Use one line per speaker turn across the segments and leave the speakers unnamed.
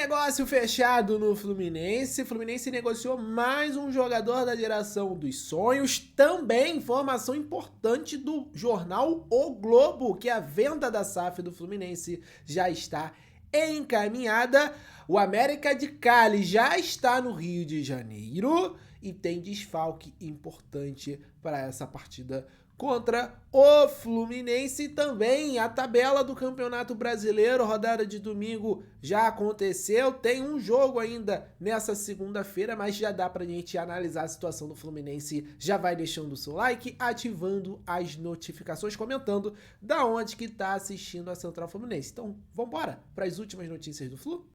Negócio fechado no Fluminense. Fluminense negociou mais um jogador da geração dos sonhos. Também informação importante do jornal O Globo, que a venda da SAF do Fluminense já está encaminhada. O América de Cali já está no Rio de Janeiro e tem desfalque importante para essa partida contra o Fluminense. E também a tabela do Campeonato Brasileiro, rodada de domingo já aconteceu, tem um jogo ainda nessa segunda-feira, mas já dá pra gente analisar a situação do Fluminense. Já vai deixando o seu like, ativando as notificações, comentando da onde que tá assistindo a Central Fluminense. Então, vambora para as últimas notícias do Flu?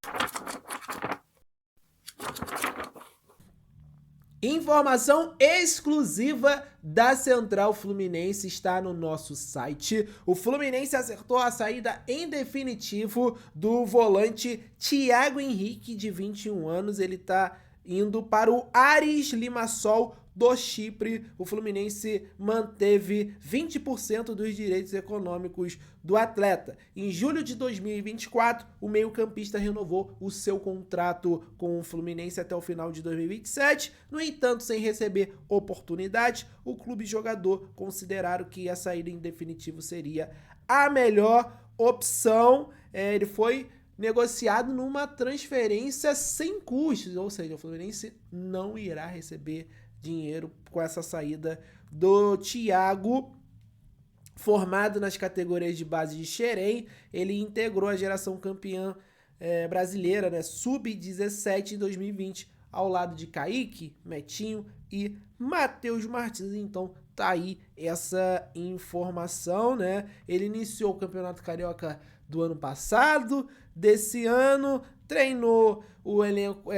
Informação exclusiva da Central Fluminense está no nosso site. O Fluminense acertou a saída em definitivo do volante Thiago Henrique, de 21 anos. Ele está indo para o Aris Limassol do Chipre. O Fluminense manteve 20% dos direitos econômicos do atleta. Em julho de 2024, o meio-campista renovou o seu contrato com o Fluminense até o final de 2027. No entanto, sem receber oportunidade, o clube e jogador consideraram que a saída em definitivo seria a melhor opção. Ele foi negociado numa transferência sem custos, ou seja, o Fluminense não irá receber dinheiro com essa saída do Thiago. Formado nas categorias de base de Xerém, ele integrou a geração campeã brasileira, né, sub-17 em 2020, ao lado de Kaique, Metinho e Matheus Martins. Então tá aí essa informação, né? Ele iniciou o Campeonato Carioca do ano passado, desse ano, treinou o elenco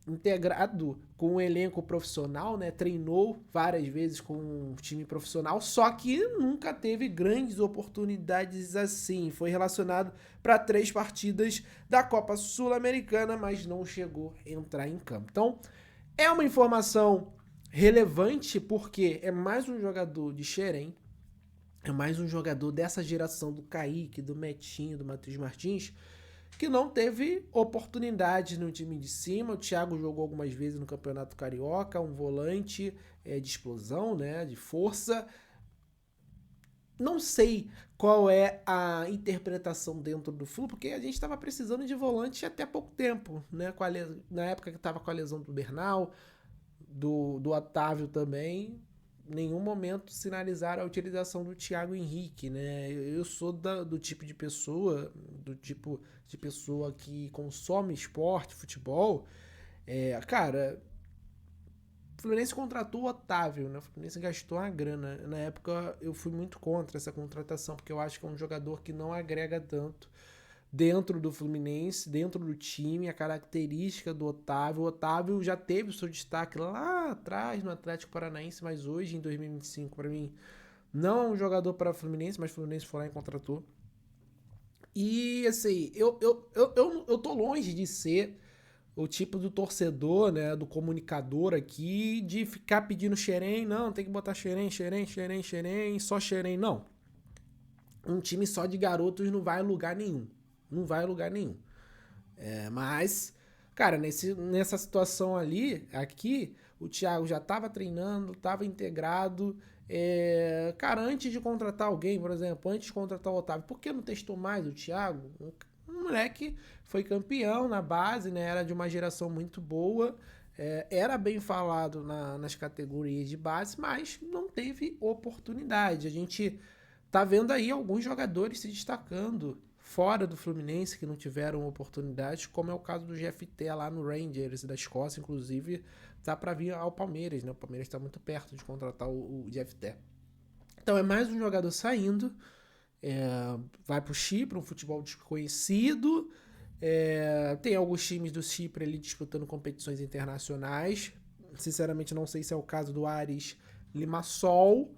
integrado com um elenco profissional, né? Treinou várias vezes com um time profissional, só que nunca teve grandes oportunidades assim. Foi relacionado para 3 partidas da Copa Sul-Americana, mas não chegou a entrar em campo. Então, é uma informação relevante porque é mais um jogador de Xerém, é mais um jogador dessa geração do Kaique, do Metinho, do Matheus Martins, que não teve oportunidade no time de cima. O Thiago jogou algumas vezes no Campeonato Carioca, um volante de explosão, né, de força. Não sei qual é a interpretação dentro do Flu, porque a gente estava precisando de volante até pouco tempo, né? Na época que estava com a lesão do Bernal, do Otávio também, em nenhum momento sinalizaram a utilização do Thiago Henrique, né? Eu sou do tipo de pessoa, que consome esporte, futebol. Cara, o Fluminense contratou o Otávio, né? O Fluminense gastou uma grana. Na época eu fui muito contra essa contratação, porque eu acho que é um jogador que não agrega tanto dentro do Fluminense, dentro do time, a característica do Otávio. O Otávio já teve o seu destaque lá atrás no Atlético Paranaense, mas hoje, em 2025, para mim, não é um jogador para o Fluminense, mas o Fluminense foi lá e contratou. E, assim, eu tô longe de ser o tipo do torcedor, né, do comunicador aqui, de ficar pedindo Xerém, não, tem que botar Xerém, só Xerém, não. Um time só de garotos não vai a lugar nenhum. Não vai a lugar nenhum. Mas, cara, nessa situação aqui, o Thiago já estava treinando, estava integrado. Cara, antes de contratar alguém, por exemplo, antes de contratar o Otávio, por que não testou mais o Thiago? Um moleque foi campeão na base, né? Era de uma geração muito boa. Era bem falado nas categorias de base, mas não teve oportunidade. A gente tá vendo aí alguns jogadores se destacando fora do Fluminense que não tiveram oportunidade, como é o caso do GFT lá no Rangers da Escócia, inclusive tá para vir ao Palmeiras, né? O Palmeiras está muito perto de contratar o GFT. Então é mais um jogador saindo, vai pro Chipre, um futebol desconhecido, tem alguns times do Chipre ali disputando competições internacionais. Sinceramente não sei se é o caso do Aris Limassol.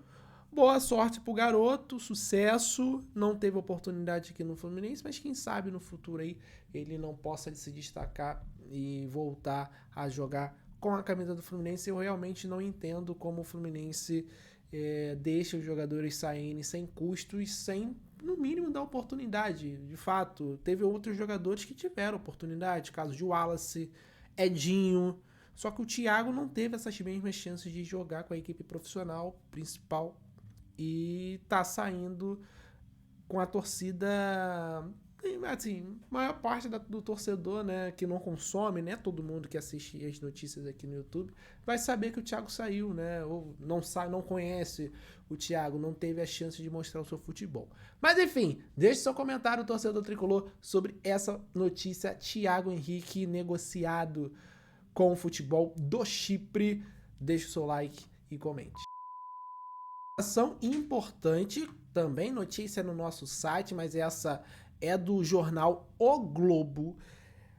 Boa sorte pro garoto, sucesso. Não teve oportunidade aqui no Fluminense, mas quem sabe no futuro aí ele não possa se destacar e voltar a jogar com a camisa do Fluminense. Eu realmente não entendo como o Fluminense deixa os jogadores saírem sem custos, sem no mínimo, dar oportunidade. De fato, teve outros jogadores que tiveram oportunidade, caso de Wallace, Edinho. Só que o Thiago não teve essas mesmas chances de jogar com a equipe profissional principal e tá saindo com a torcida, assim, maior parte do torcedor, né, que não consome, né, todo mundo que assiste as notícias aqui no YouTube, vai saber que o Thiago saiu, né, ou não conhece o Thiago, não teve a chance de mostrar o seu futebol. Mas enfim, deixe seu comentário, torcedor tricolor, sobre essa notícia: Thiago Henrique negociado com o futebol do Chipre. Deixe o seu like e comente. Ação importante, também notícia no nosso site, mas essa é do jornal O Globo.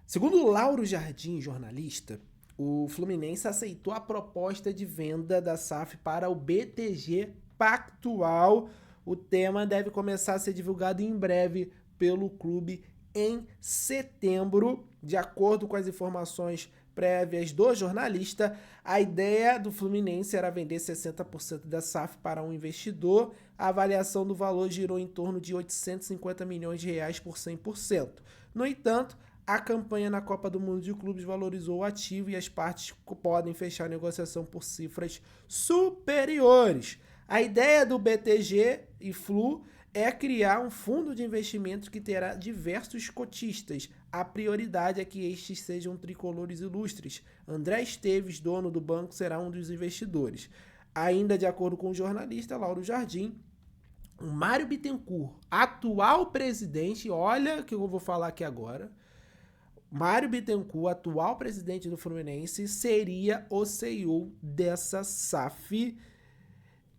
Segundo Lauro Jardim, jornalista, o Fluminense aceitou a proposta de venda da SAF para o BTG Pactual. O tema deve começar a ser divulgado em breve pelo clube em setembro. De acordo com as informações prévias do jornalista, a ideia do Fluminense era vender 60% da SAF para um investidor. A avaliação do valor girou em torno de 850 milhões de reais por 100%. No entanto, a campanha na Copa do Mundo de Clubes valorizou o ativo e as partes podem fechar a negociação por cifras superiores. A ideia do BTG e Flu é criar um fundo de investimentos que terá diversos cotistas. A prioridade é que estes sejam tricolores ilustres. André Esteves, dono do banco, será um dos investidores. Ainda de acordo com o jornalista Lauro Jardim, o Mário Bittencourt, atual presidente, olha o que eu vou falar aqui agora, Mário Bittencourt, atual presidente do Fluminense, seria o CEO dessa SAF.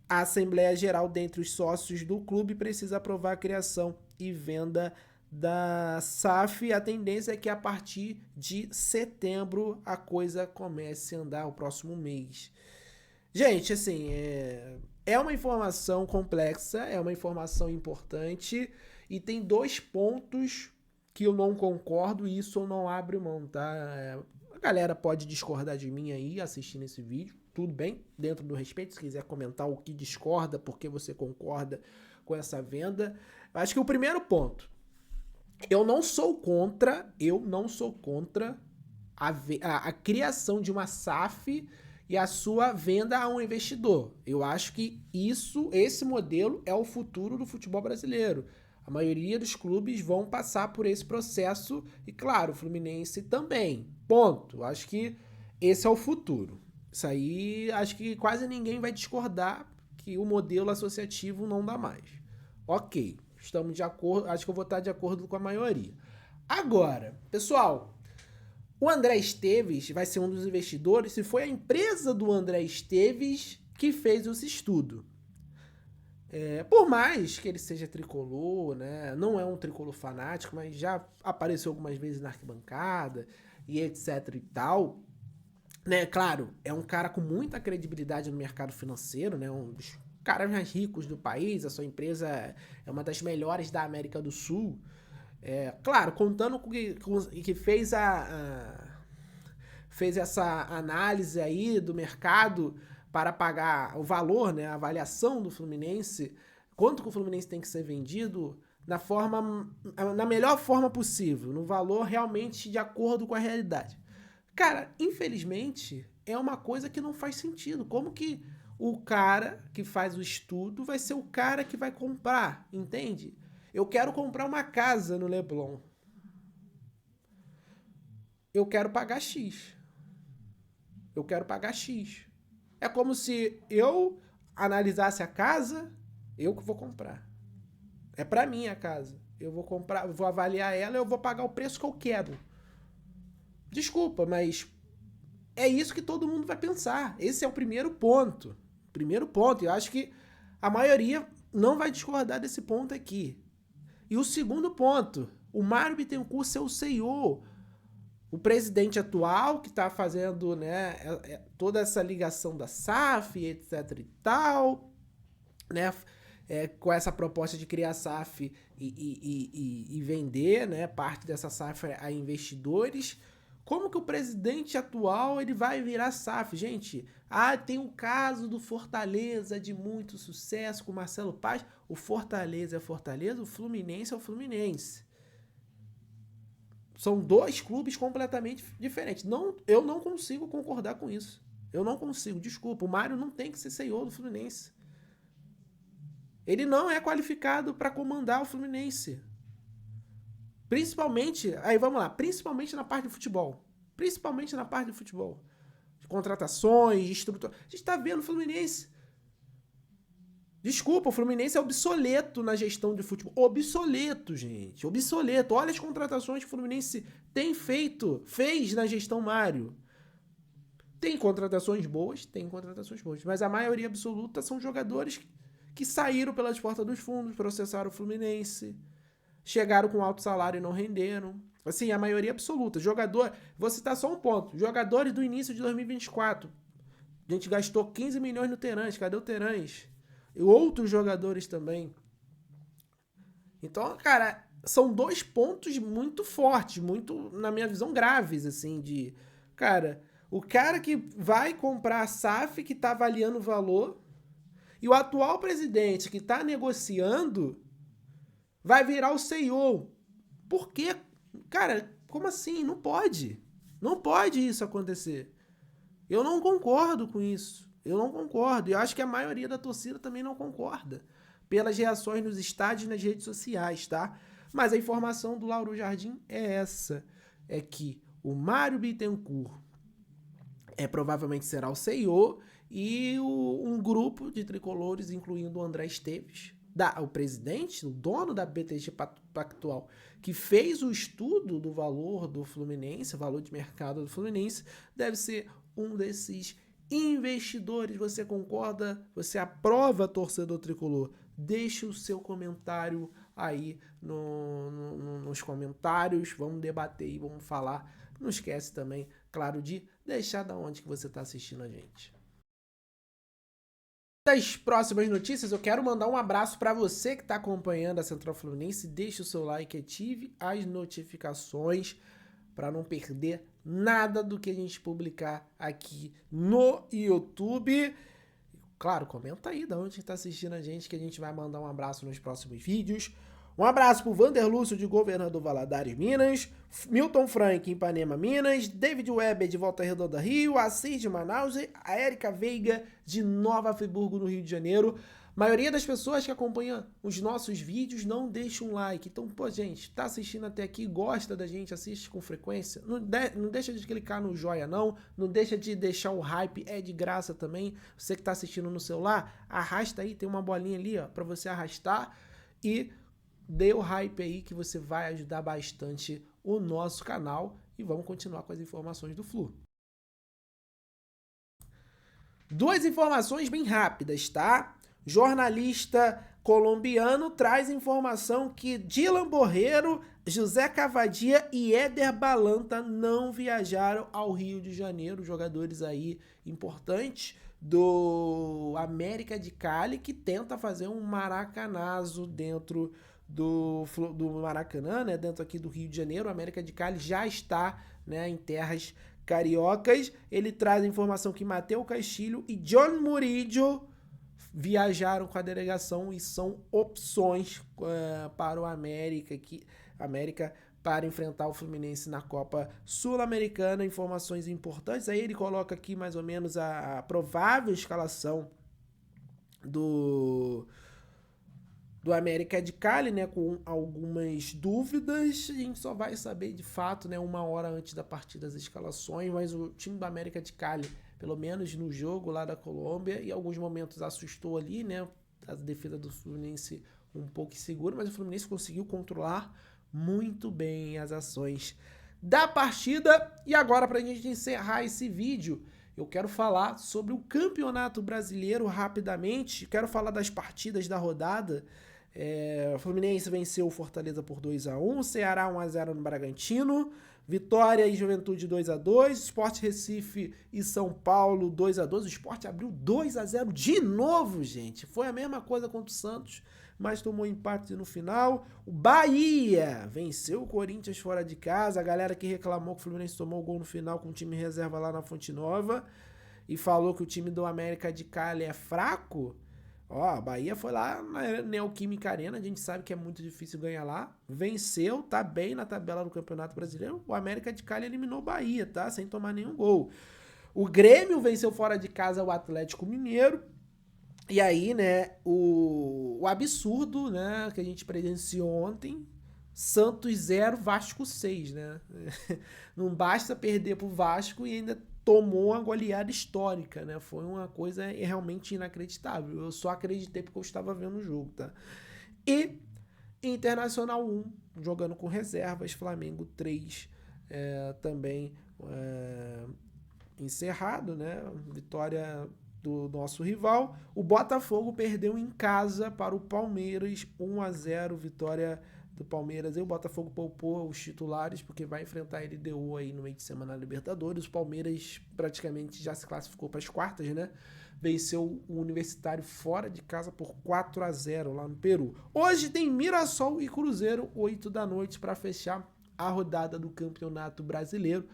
A Assembleia Geral dentre os sócios do clube precisa aprovar a criação e venda da SAF. A tendência é que a partir de setembro a coisa comece a andar, o próximo mês. Gente, assim, é uma informação complexa, é uma informação importante e tem 2 pontos que eu não concordo e isso eu não abro mão, tá? A galera pode discordar de mim aí assistindo esse vídeo, tudo bem, dentro do respeito. Se quiser comentar o que discorda, por que você concorda com essa venda. Acho que o primeiro ponto, eu não sou contra a criação de uma SAF e a sua venda a um investidor. Eu acho que esse modelo é o futuro do futebol brasileiro. A maioria dos clubes vão passar por esse processo e, claro, o Fluminense também. Ponto. Acho que esse é o futuro. Isso aí, acho que quase ninguém vai discordar que o modelo associativo não dá mais. Ok, estamos de acordo, acho que eu vou estar de acordo com a maioria. Agora, pessoal, o André Esteves vai ser um dos investidores e foi a empresa do André Esteves que fez esse estudo. Por mais que ele seja tricolor, né, não é um tricolor fanático, mas já apareceu algumas vezes na arquibancada e etc e tal, né, claro, é um cara com muita credibilidade no mercado financeiro, né, um dos caras mais ricos do país, a sua empresa é uma das melhores da América do Sul, claro, contando com que fez essa análise aí do mercado para pagar o valor, né, a avaliação do Fluminense, quanto que o Fluminense tem que ser vendido na melhor forma possível, no valor realmente de acordo com a realidade. Cara, infelizmente, é uma coisa que não faz sentido. Como que o cara que faz o estudo vai ser o cara que vai comprar, entende? Eu quero comprar uma casa no Leblon. Eu quero pagar X. Eu quero pagar X. É como se eu analisasse a casa, eu que vou comprar. É pra mim a casa. Eu vou comprar, vou avaliar ela e eu vou pagar o preço que eu quero. Desculpa, mas é isso que todo mundo vai pensar. Esse é o primeiro ponto. Primeiro ponto. Eu acho que a maioria não vai discordar desse ponto aqui. E o segundo ponto, o Mário Bittencourt ser o CEO, o presidente atual que está fazendo, né, toda essa ligação da SAF, etc e tal, né, com essa proposta de criar SAF e vender, né, parte dessa SAF a investidores, Como que o presidente atual ele vai virar SAF? Gente, tem o caso do Fortaleza de muito sucesso com o Marcelo Paz. O Fortaleza é Fortaleza, o Fluminense é o Fluminense. São dois clubes completamente diferentes. Eu não consigo concordar com isso. Eu não consigo, desculpa. O Mário não tem que ser CEO do Fluminense. Ele não é qualificado para comandar o Fluminense. Principalmente, aí vamos lá, principalmente na parte de futebol. Principalmente na parte de futebol. De contratações, de estrutura. A gente tá vendo o Fluminense. Desculpa, o Fluminense é obsoleto na gestão de futebol. Obsoleto, gente. Obsoleto. Olha as contratações que o Fluminense fez na gestão Mário. Tem contratações boas, mas a maioria absoluta são jogadores que saíram pelas portas dos fundos, processaram o Fluminense, chegaram com alto salário e não renderam. Assim, a maioria absoluta. Vou citar só um ponto. Jogadores do início de 2024. A gente gastou 15 milhões no Terãs. Cadê o Terãs? E outros jogadores também. Então, cara, são dois pontos muito fortes, muito, na minha visão, graves, assim, de... Cara, o cara que vai comprar a SAF, que tá avaliando o valor, e o atual presidente que tá negociando, vai virar o CEO. Por quê? Cara, como assim? Não pode. Não pode isso acontecer. Eu não concordo com isso. Eu não concordo. E eu acho que a maioria da torcida também não concorda. Pelas reações nos estádios e nas redes sociais, tá? Mas a informação do Lauro Jardim é essa. É que o Mário Bittencourt provavelmente será o CEO e um grupo de tricolores, incluindo o André Esteves, o presidente, o dono da BTG Pactual, que fez o estudo do valor do Fluminense, valor de mercado do Fluminense, deve ser um desses investidores. Você concorda? Você aprova, torcedor tricolor? Deixe o seu comentário aí nos comentários. Vamos debater e vamos falar. Não esquece também, claro, de deixar da onde que você está assistindo a gente. Das próximas notícias, eu quero mandar um abraço para você que está acompanhando a Central Fluminense. Deixe o seu like e ative as notificações para não perder nada do que a gente publicar aqui no YouTube. Claro, comenta aí de onde está assistindo a gente, que a gente vai mandar um abraço nos próximos vídeos. Um abraço pro Vander Lúcio, de Governador Valadares, Minas, Milton Frank, em Ipanema, Minas, David Weber, de Volta Redonda, Rio, Assis, de Manaus, e a Érica Veiga, de Nova Friburgo, no Rio de Janeiro. A maioria das pessoas que acompanham os nossos vídeos não deixa um like. Então, pô, gente, tá assistindo até aqui, gosta da gente, assiste com frequência, não deixa de clicar no joia, não deixa de deixar o hype, é de graça também. Você que tá assistindo no celular, arrasta aí, tem uma bolinha ali, ó, pra você arrastar e dê o hype aí, que você vai ajudar bastante o nosso canal. E vamos continuar com as informações do Flu. Duas informações bem rápidas, tá? Jornalista colombiano traz informação que Dylan Borreiro, José Cavadia e Éder Balanta não viajaram ao Rio de Janeiro. Jogadores aí importantes do América de Cali, que tenta fazer um maracanazo dentro do Maracanã, né, dentro aqui do Rio de Janeiro. O América de Cali já está, né, em terras cariocas. Ele traz a informação que Matheus Castilho e John Murillo viajaram com a delegação e são opções para o América para enfrentar o Fluminense na Copa Sul-Americana. Informações importantes. Aí ele coloca aqui mais ou menos a provável escalação do América de Cali, né, com algumas dúvidas. A gente só vai saber de fato, né, 1 hora antes da partida, as escalações, mas o time do América de Cali, pelo menos no jogo lá da Colômbia, em alguns momentos assustou ali, né, a defesa do Fluminense um pouco insegura, mas o Fluminense conseguiu controlar muito bem as ações da partida. E agora, para a gente encerrar esse vídeo, eu quero falar sobre o Campeonato Brasileiro rapidamente. Quero falar das partidas da rodada. O Fluminense venceu o Fortaleza por 2-1, Ceará 1-0 no Bragantino, Vitória e Juventude 2-2, Sport Recife e São Paulo 2-2. O Sport abriu 2-0 de novo, gente. Foi a mesma coisa contra o Santos, mas tomou empate no final. O Bahia venceu o Corinthians fora de casa. A galera que reclamou que o Fluminense tomou o gol no final com o time reserva lá na Fonte Nova e falou que o time do América de Cali é fraco. Ó, a Bahia foi lá na Neoquímica Arena, a gente sabe que é muito difícil ganhar lá. Venceu, tá bem na tabela do Campeonato Brasileiro. O América de Cali eliminou o Bahia, tá? Sem tomar nenhum gol. O Grêmio venceu fora de casa o Atlético Mineiro. E aí, né, o absurdo, né, que a gente presenciou ontem, Santos 0, Vasco 6, né? Não basta perder pro Vasco e ainda tomou uma goleada histórica, né? Foi uma coisa realmente inacreditável. Eu só acreditei porque eu estava vendo o jogo, tá? E Internacional 1, jogando com reservas, Flamengo 3, também encerrado, né? Vitória do nosso rival. O Botafogo perdeu em casa para o Palmeiras, 1-0, vitória do Palmeiras. E o Botafogo poupou os titulares, porque vai enfrentar a LDU aí no meio de semana na Libertadores. O Palmeiras praticamente já se classificou para as quartas, né? Venceu o Universitário fora de casa por 4-0 lá no Peru. Hoje tem Mirassol e Cruzeiro, 8 da noite, para fechar a rodada do Campeonato Brasileiro.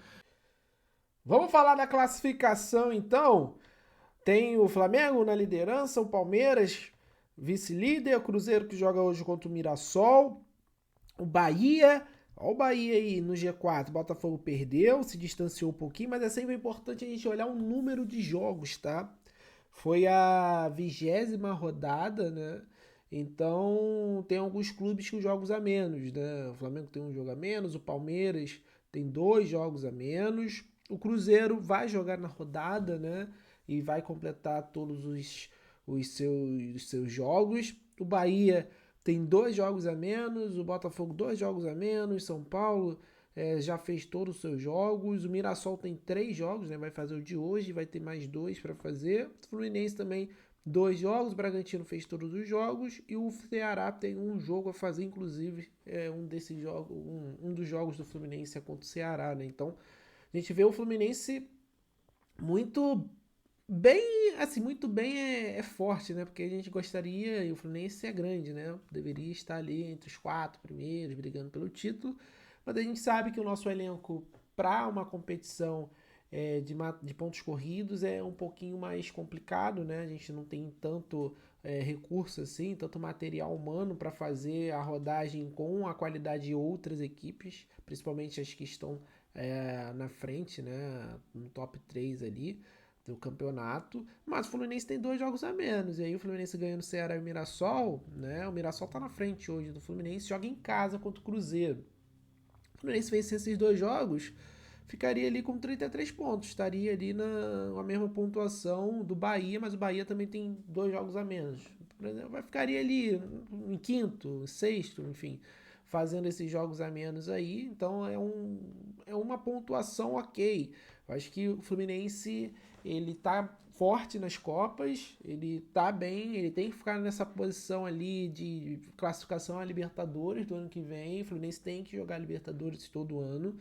Vamos falar da classificação, então? Tem o Flamengo na liderança, o Palmeiras vice-líder, o Cruzeiro que joga hoje contra o Mirassol, o Bahia, olha o Bahia aí no G4, o Botafogo perdeu, se distanciou um pouquinho, mas é sempre importante a gente olhar o número de jogos, tá? Foi a 20ª rodada, né? Então tem alguns clubes com jogos a menos, né? O Flamengo tem um jogo a menos, o Palmeiras tem 2 jogos a menos, o Cruzeiro vai jogar na rodada, né? E vai completar todos os seus jogos. O Bahia tem 2 jogos a menos, o Botafogo 2 jogos a menos, São Paulo já fez todos os seus jogos, o Mirassol tem 3 jogos, né? Vai fazer o de hoje, vai ter mais 2 para fazer. O Fluminense também 2 jogos, o Bragantino fez todos os jogos e o Ceará tem um jogo a fazer, inclusive um desses jogos, um dos jogos do Fluminense é contra o Ceará, né? Então a gente vê o Fluminense muito bem, assim, muito bem é forte, né? Porque a gente gostaria, e o Fluminense é grande, né? Deveria estar ali entre os 4 primeiros, brigando pelo título. Mas a gente sabe que o nosso elenco, para uma competição de pontos corridos, é um pouquinho mais complicado, né? A gente não tem tanto recurso assim, tanto material humano para fazer a rodagem com a qualidade de outras equipes, principalmente as que estão na frente, né? No top 3 ali do campeonato, mas o Fluminense tem 2 jogos a menos, e aí o Fluminense ganhando o Ceará e o Mirassol, né? O Mirassol tá na frente hoje do Fluminense, joga em casa contra o Cruzeiro. O Fluminense vencer esses 2 jogos, ficaria ali com 33 pontos, estaria ali na mesma pontuação do Bahia, mas o Bahia também tem 2 jogos a menos. Vai ficaria ali em quinto, sexto, enfim, fazendo esses jogos a menos aí, então é uma pontuação ok. Eu acho que o Fluminense ele tá forte nas Copas, ele tá bem, ele tem que ficar nessa posição ali de classificação a Libertadores do ano que vem. O Fluminense tem que jogar Libertadores todo ano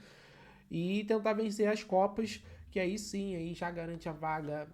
e tentar vencer as Copas, que aí sim, aí já garante a vaga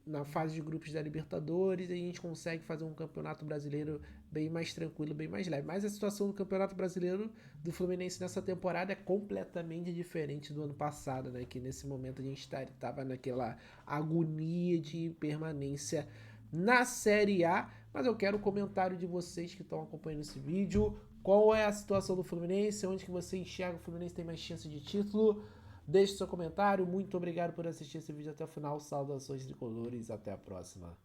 na fase de grupos da Libertadores, e a gente consegue fazer um campeonato brasileiro bem mais tranquilo, bem mais leve. Mas a situação do campeonato brasileiro do Fluminense nessa temporada é completamente diferente do ano passado, né? Que nesse momento a gente estava naquela agonia de permanência na Série A. Mas eu quero o comentário de vocês que estão acompanhando esse vídeo. Qual é a situação do Fluminense? Onde que você enxerga que o Fluminense tem mais chance de título? Deixe seu comentário. Muito obrigado por assistir esse vídeo até o final. Saudações tricolores. Até a próxima.